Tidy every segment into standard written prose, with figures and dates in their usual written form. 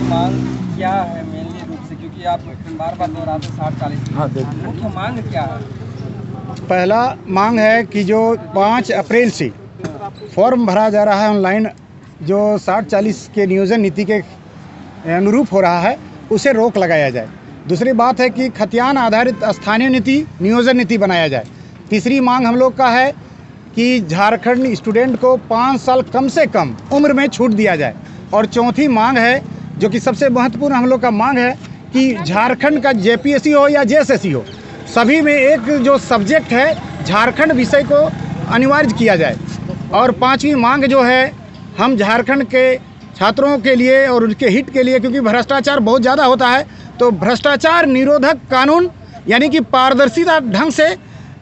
मांग क्या है मेनली रूप से, क्योंकि आप बार बार दोहराते 60-40? हाँ देखिए, मुख्य मांग क्या है? पहला मांग है कि जो 5 अप्रैल से फॉर्म भरा जा रहा है ऑनलाइन, जो 60-40 के नियोजन नीति के अनुरूप हो रहा है, उसे रोक लगाया जाए। दूसरी बात है कि खतियान आधारित स्थानीय नीति नियोजन नीति बनाया जाए। तीसरी मांग हम लोग का है कि झारखंड स्टूडेंट को 5 साल कम से कम उम्र में छूट दिया जाए। और चौथी मांग है, जो कि सबसे महत्वपूर्ण हम लोग का मांग है, कि झारखंड का जेपीएससी हो या जेएसएससी हो, सभी में एक जो सब्जेक्ट है झारखंड विषय को अनिवार्य किया जाए। और पांचवी मांग जो है, हम झारखंड के छात्रों के लिए और उनके हित के लिए, क्योंकि भ्रष्टाचार बहुत ज़्यादा होता है, तो भ्रष्टाचार निरोधक कानून, यानी कि पारदर्शिता ढंग से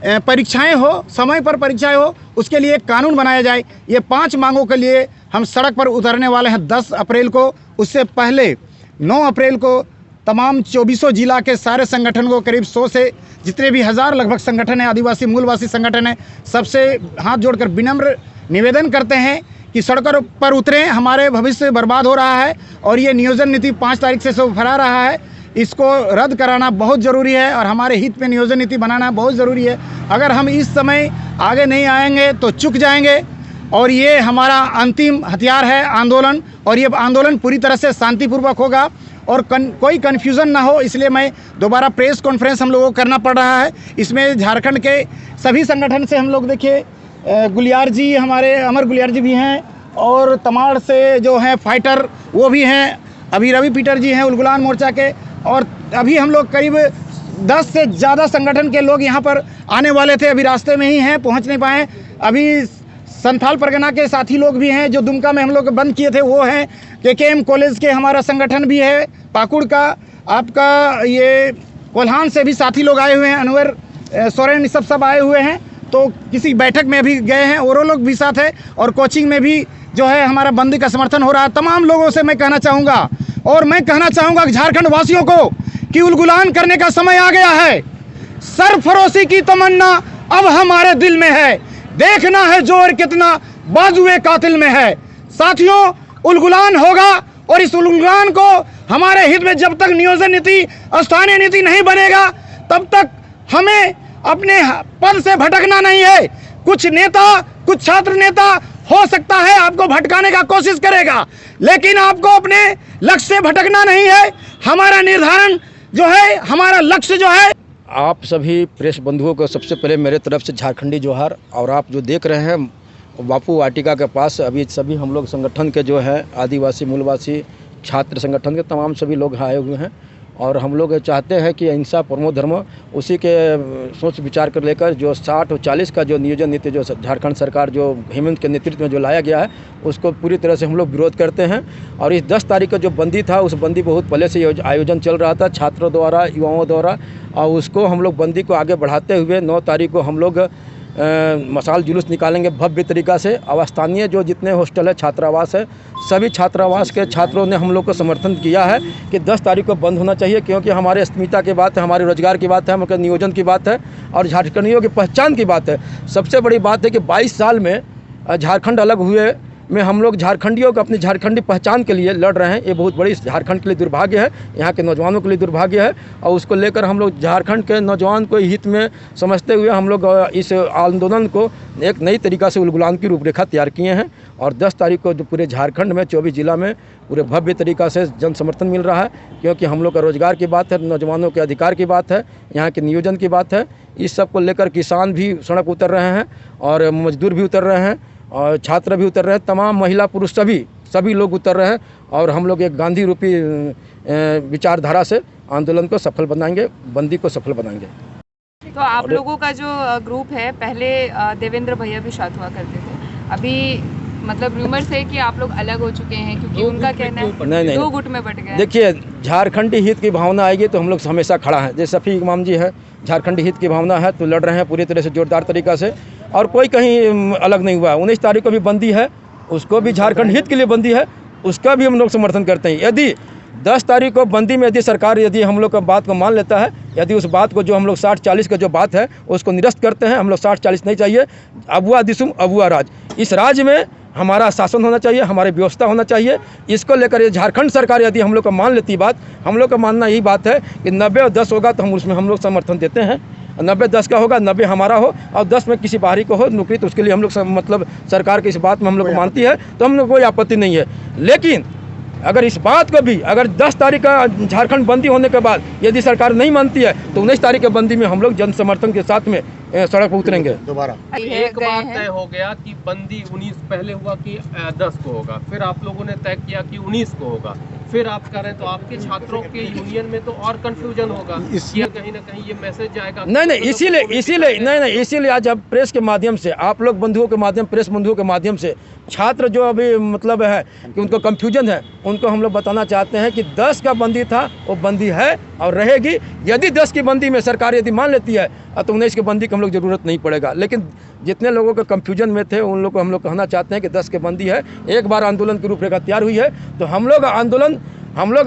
परीक्षाएं हो, समय पर परीक्षाएं हो, उसके लिए एक कानून बनाया जाए। ये 5 मांगों के लिए हम सड़क पर उतरने वाले हैं 10 अप्रैल को। उससे पहले 9 अप्रैल को तमाम 24 जिला के सारे संगठन को, करीब 100 से जितने भी हज़ार लगभग संगठन हैं, आदिवासी मूलवासी संगठन हैं, सबसे हाथ जोड़कर विनम्र निवेदन करते हैं कि सड़कों पर उतरें। हमारे भविष्य बर्बाद हो रहा है और ये नियोजन नीति 5 तारीख से फरा रहा है, इसको रद्द कराना बहुत ज़रूरी है और हमारे हित में नियोजन नीति बनाना बहुत ज़रूरी है। अगर हम इस समय आगे नहीं आएंगे तो चूक जाएंगे और ये हमारा अंतिम हथियार है आंदोलन, और ये आंदोलन पूरी तरह से शांतिपूर्वक होगा और कोई कन्फ्यूज़न ना हो, इसलिए मैं दोबारा प्रेस कॉन्फ्रेंस हम लोगों को करना पड़ रहा है। इसमें झारखंड के सभी संगठन से हम लोग, देखिए गुलियार जी, हमारे अमर गुलियार जी भी हैं, और तमाड़ से जो हैं फाइटर वो भी हैं, अभी रवि पीटर जी हैं उलगुलान मोर्चा के, और अभी हम लोग करीब 10 से ज़्यादा संगठन के लोग यहाँ पर आने वाले थे, अभी रास्ते में ही हैं, पहुँच नहीं पाए। अभी संथाल परगना के साथी लोग भी हैं, जो दुमका में हम लोग बंद किए थे वो हैं। केकेएम कॉलेज के हमारा संगठन भी है, पाकुड़ का, आपका ये कोल्हान से भी साथी लोग आए हुए हैं, अनवर सोरेन, सब आए हुए हैं। तो किसी बैठक में भी गए हैं, और वो लोग भी साथ है, और कोचिंग में भी जो है हमारा बंदी का समर्थन हो रहा है। तमाम लोगों से मैं कहना चाहूँगा, और मैं कहना चाहूँगा झारखंड वासियों को कि उलगुलान करने का समय आ गया है। सरफरोशी की तमन्ना अब हमारे दिल में है, देखना है जोर कितना बाजुए कातिल में है। साथियों, उलगुलान होगा, और इस उलगुलान को हमारे हित में जब तक नियोजन नीति स्थानीय नीति नहीं बनेगा, तब तक हमें अपने पद से भटकना नहीं है। कुछ नेता, कुछ छात्र नेता हो सकता है आपको भटकाने का कोशिश करेगा, लेकिन आपको अपने लक्ष्य से भटकना नहीं है। हमारा निर्धारण जो है, हमारा लक्ष्य जो है। आप सभी प्रेस बंधुओं को सबसे पहले मेरे तरफ से झारखंडी जोहार। और आप जो देख रहे हैं बापू वाटिका के पास अभी सभी हम लोग संगठन के जो है आदिवासी मूलवासी छात्र संगठन के तमाम सभी लोग आए हुए हैं, और हम लोग चाहते हैं कि अहिंसा परमो धर्म, उसी के सोच विचार कर लेकर जो 60 और 40 का जो नियोजन नीति जो झारखंड सरकार जो हेमंत के नेतृत्व में जो लाया गया है, उसको पूरी तरह से हम लोग विरोध करते हैं। और इस 10 तारीख का जो बंदी था, उस बंदी बहुत पहले से आयोजन चल रहा था छात्रों द्वारा, युवाओं द्वारा, और उसको हम लोग बंदी को आगे बढ़ाते हुए 9 तारीख को हम लोग मसाल जुलूस निकालेंगे भव्य तरीक़ा से। और स्थानीय जो जितने हॉस्टल है, छात्रावास है, सभी छात्रावास के छात्रों ने हम लोग को समर्थन किया है कि 10 तारीख को बंद होना चाहिए, क्योंकि हमारे अस्मिता की बात है, हमारे रोजगार की बात है, हमारे नियोजन की बात है, और झारखंडियों की पहचान की बात है। सबसे बड़ी बात है कि 22 साल में झारखंड अलग हुए में हम लोग झारखंडियों को अपनी झारखंडी पहचान के लिए लड़ रहे हैं। ये बहुत बड़ी झारखंड के लिए दुर्भाग्य है, यहाँ के नौजवानों के लिए दुर्भाग्य है, और उसको लेकर हम लोग झारखंड के नौजवान को हित में समझते हुए हम लोग इस आंदोलन को एक नई तरीक़ा से उलगुलान की रूपरेखा तैयार किए हैं। और 10 तारीख को जो पूरे झारखंड में 24 जिला में पूरे भव्य तरीक़ा से जन समर्थन मिल रहा है, क्योंकि हम लोग का रोजगार की बात है, नौजवानों के अधिकार की बात है, यहाँ के नियोजन की बात है। इस सब को लेकर किसान भी सड़क उतर रहे हैं, और मजदूर भी उतर रहे हैं, और छात्र भी उतर रहे हैं, तमाम महिला पुरुष सभी लोग उतर रहे हैं। और हम लोग एक गांधी रूपी विचारधारा से आंदोलन को सफल बनाएंगे, बंदी को सफल बनाएंगे। तो आप लोगों का जो ग्रुप है, पहले देवेंद्र भैया भी साथ हुआ करते थे, अभी मतलब रूमर्स है कि आप लोग अलग हो चुके हैं, क्योंकि उनका कहना है नहीं, 2 गुट में बट गए। देखिए, झारखंडी हित की भावना आएगी तो हम लोग हमेशा खड़ा है। जैसे शफी इमाम जी है, झारखंडी हित की भावना है तो लड़ रहे हैं पूरी तरह से जोरदार तरीक़ा से, और कोई कहीं अलग नहीं हुआ। 19 तारीख को भी बंदी है, उसको भी झारखंड हित के लिए बंदी है, उसका भी हम लोग समर्थन करते हैं। यदि 10 तारीख को बंदी में यदि सरकार यदि हम लोग का बात को मान लेता है, यदि उस बात को जो हम लोग 60-40 का जो बात है उसको निरस्त करते हैं, हम लोग 60-40 नहीं चाहिए। अबुआ दिसुम अबुआ राज, इस राज्य में हमारा शासन होना चाहिए, हमारी व्यवस्था होना चाहिए। इसको लेकर ये झारखंड सरकार यदि हम लोग का मान लेती बात, हम लोग का मानना यही बात है कि 90 और 10 होगा तो हम उसमें हम लोग समर्थन देते हैं। 90-10 का होगा, 90 हमारा हो और 10 में किसी बाहरी को हो नौकरी, तो उसके लिए हम लोग मतलब सरकार की इस बात में हम लोग को मानती है, तो हम लोग कोई आपत्ति नहीं है। लेकिन अगर इस बात को भी अगर 10 तारीख का झारखंड बंदी होने के बाद यदि सरकार नहीं मानती है तो 19 तारीख के बंदी में हम लोग जन समर्थन के साथ में सड़क पर उतरेंगे दोबारा। एक बात तय हो गया कि बंदी 19 पहले हुआ कि 10 को होगा, फिर आप लोगों ने तय किया कि 19 को होगा, फिर आप करें तो आपके छात्रों के यूनियन में तो और कंफ्यूजन होगा, ये कहीं ना कहीं ये मैसेज जाएगा। नहीं, इसीलिए आज अब प्रेस के माध्यम से आप लोग बंधुओं के माध्यम, प्रेस बंधुओं के माध्यम से छात्र जो अभी मतलब है कि उनको कंफ्यूजन है, उनको हम लोग बताना चाहते हैं कि 10 का बंदी था, वो बंदी है और रहेगी। यदि 10 की बंदी में सरकार यदि मान लेती है तो 19 की बंदी की हम लोग ज़रूरत नहीं पड़ेगा। लेकिन जितने लोगों के कंफ्यूजन में थे उन लोग को हम लोग कहना चाहते हैं कि 10 की बंदी है। एक बार आंदोलन की रूपरेखा तैयार हुई है तो हम लोग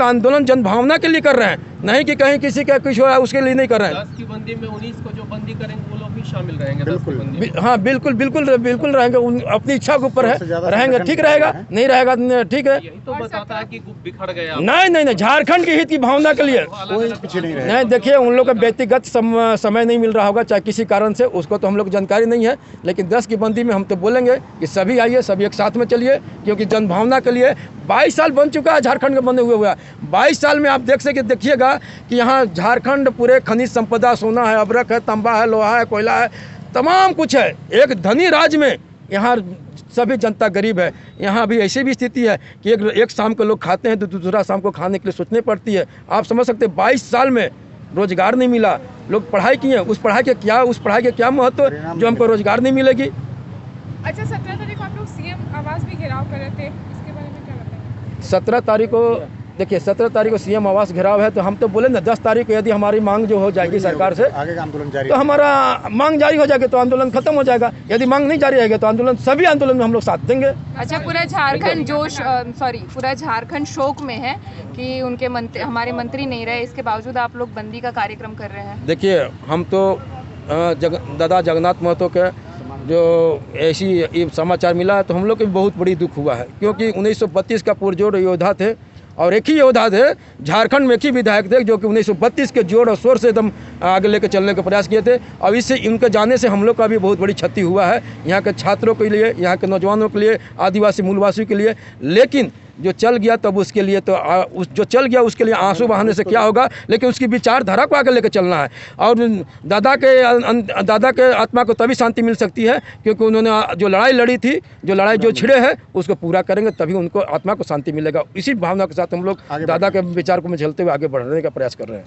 आंदोलन जनभावना के लिए कर रहे हैं, नहीं कि कहीं किसी का कुछ हो उसके लिए नहीं कर रहे हैं। 10 की बंदी में 19 को जो बंदी करेंगे वो लोग भी शामिल रहेंगे 10 की बंदी में। हाँ बिल्कुल रहेंगे, अपनी इच्छा के ऊपर है, रहेंगे ठीक रहेगा, नहीं रहेगा ठीक है। यही तो बताता है कि बिखर गया। नहीं, झारखंड के हित की भावना के लिए कोई पीछे नहीं रहे। नहीं। देखिए उन लोग का व्यक्तिगत समय नहीं मिल रहा होगा, चाहे किसी कारण से, उसको तो हम लोग जानकारी नहीं है। लेकिन 10 की बंदी में हम तो बोलेंगे कि सभी आइए, सभी एक साथ में चलिए, क्योंकि जनभावना के लिए 22 साल बन चुका है झारखंड के बंदे हुआ 22 साल में आप देखिएगा कि यहाँ झारखंड पूरे खनिज संपदा, सोना है, अबरक है, तांबा है, लोहा है, कोयला है, तमाम कुछ है। एक धनी राज्य में यहाँ सभी जनता गरीब है। यहाँ भी ऐसी भी स्थिति है कि एक शाम को लोग खाते हैं तो दूसरा शाम को खाने के लिए सोचनी पड़ती है। आप समझ सकते हैं 22 साल में रोजगार नहीं मिला, लोग पढ़ाई किए, उस पढ़ाई के क्या महत्व जो हमको रोजगार नहीं मिलेगी। अच्छा, 17 तारीख को आप लोग सीएम आवास भी घेराव कर रहे थे, इसके बारे में क्या बताएंगे? 17 तारीख को देखिए 17 तारीख को सीएम आवास घेराव है, तो हम तो बोले ना 10 तारीख को यदि हमारी मांग जो हो जाएगी सरकार से, आगे का आंदोलन जारी, तो हमारा मांग जारी हो जाएगी तो आंदोलन खत्म हो जाएगा। यदि मांग नहीं जारी रहेगी तो आंदोलन, सभी आंदोलन में हम लोग साथ देंगे। अच्छा, पूरा झारखंड शोक में है कि उनके हमारे मंत्री नहीं रहे, इसके बावजूद आप लोग बंदी का कार्यक्रम कर रहे हैं। देखिए हम तो दादा जगन्नाथ महतो के जो ऐसी समाचार मिला तो हम लोग को बहुत बड़ी दुख हुआ है, क्योंकि 1932 का पुरजोर योद्धा थे और एक ही योद्धा थे, झारखंड में एक ही विधायक थे जो कि 1932 के जोर और शोर से एकदम आगे लेकर चलने का प्रयास किए थे। और इससे इनके जाने से हम लोग का भी बहुत बड़ी क्षति हुआ है, यहाँ के छात्रों के लिए, यहाँ के नौजवानों के लिए, आदिवासी मूलवासियों के लिए। लेकिन जो चल गया तब उसके लिए तो जो चल गया उसके लिए आंसू बहाने से क्या होगा, लेकिन उसकी विचारधारा को आगे लेकर चलना है। और दादा के आत्मा को तभी शांति मिल सकती है क्योंकि उन्होंने जो लड़ाई लड़ी थी, जो लड़ाई जो छिड़े है उसको पूरा करेंगे, तभी उनको आत्मा को शांति मिलेगा। इसी भावना के साथ हम लोग दादा के विचार को झेलते हुए आगे बढ़ने का प्रयास कर रहे हैं।